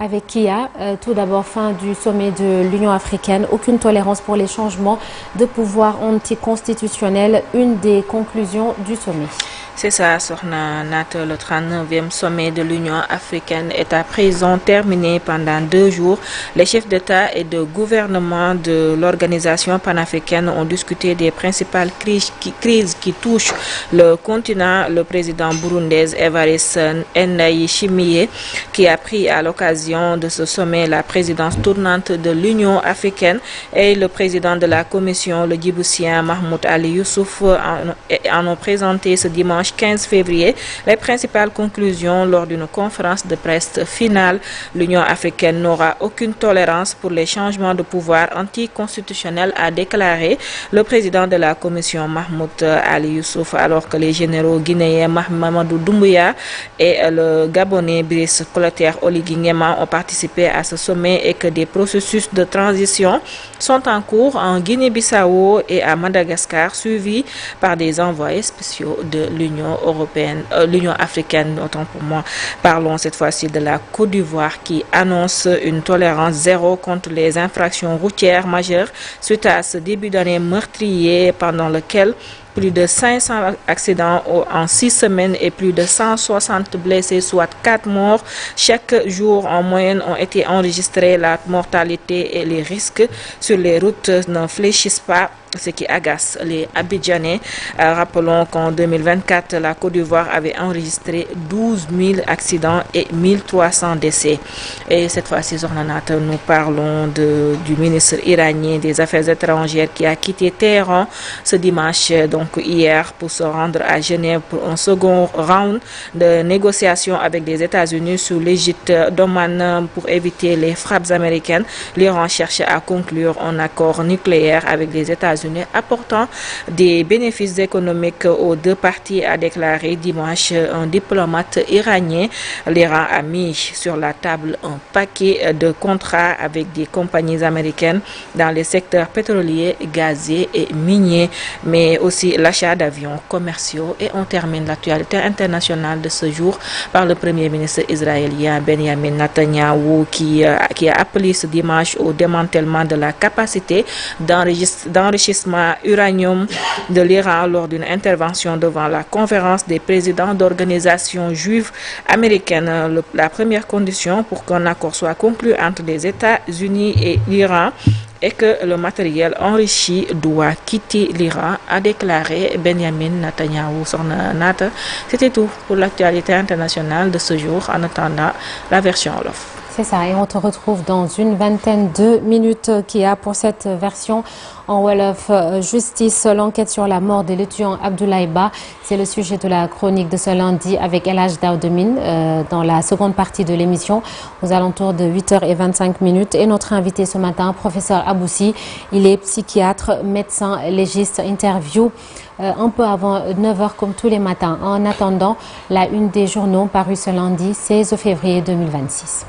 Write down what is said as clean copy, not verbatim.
avec Kia. Tout d'abord, fin du sommet de l'Union africaine. Aucune tolérance pour les changements de pouvoir anticonstitutionnels. Une des conclusions du sommet. C'est ça, Sorna Nat, le 39e sommet de l'Union africaine est à présent terminé pendant 2 jours. Les chefs d'État et de gouvernement de l'organisation panafricaine ont discuté des principales crises qui touchent le continent. Le président burundais Evariste Ndayishimiye, qui a pris à l'occasion de ce sommet la présidence tournante de l'Union africaine, et le président de la commission, le Djiboutien Mahmoud Ali Youssouf, en ont présenté ce dimanche 15 février les principales conclusions lors d'une conférence de presse finale. L'Union africaine n'aura aucune tolérance pour les changements de pouvoir anticonstitutionnels, a déclaré le président de la commission Mahmoud Ali Youssouf, alors que les généraux guinéens Mahamadou Doumbouya et le Gabonais Brice Clotaire Oligui Nguema ont participé à ce sommet et que des processus de transition sont en cours en Guinée-Bissau et à Madagascar, suivis par des envoyés spéciaux de l'Union européenne, l'Union africaine, autant pour moi. Parlons cette fois-ci de la Côte d'Ivoire qui annonce une tolérance zéro contre les infractions routières majeures suite à ce début d'année meurtrier pendant lequel plus de 500 accidents en 6 semaines et plus de 160 blessés, soit 4 morts. Chaque jour en moyenne ont été enregistrés. La mortalité et les risques sur les routes ne fléchissent pas, ce qui agace les Abidjanais. Rappelons qu'en 2024, la Côte d'Ivoire avait enregistré 12 000 accidents et 1300 décès. Et cette fois-ci, Zornanat, nous parlons du ministre iranien des Affaires étrangères qui a quitté Téhéran ce dimanche, donc hier, pour se rendre à Genève pour un second round de négociations avec les États-Unis sous l'égide d'Oman pour éviter les frappes américaines. L'Iran cherche à conclure un accord nucléaire avec les États-Unis apportant des bénéfices économiques aux deux parties, a déclaré dimanche un diplomate iranien. L'Iran a mis sur la table un paquet de contrats avec des compagnies américaines dans les secteurs pétroliers, gaziers et miniers, mais aussi l'achat d'avions commerciaux. Et on termine l'actualité internationale de ce jour par le premier ministre israélien Benjamin Netanyahu qui a appelé ce dimanche au démantèlement de la capacité d'enrichissement uranium de l'Iran lors d'une intervention devant la conférence des présidents d'organisations juives américaines. La première condition pour qu'un accord soit conclu entre les États-Unis et l'Iran et que le matériel enrichi doit quitter l'Iran, a déclaré Benjamin Netanyahu. C'était tout pour l'actualité internationale de ce jour, en attendant la version Wolof. C'est ça, et on te retrouve dans une vingtaine de minutes qui a pour cette version en Wolof. Justice, l'enquête sur la mort de l'étudiant Abdoulaye Ba. C'est le sujet de la chronique de ce lundi avec El Hadj Daoudemine dans la seconde partie de l'émission aux alentours de 8h25. Et notre invité ce matin, professeur Aboussi, il est psychiatre, médecin légiste, interview un peu avant 9h comme tous les matins. En attendant, la une des journaux parue ce lundi 16 février 2026.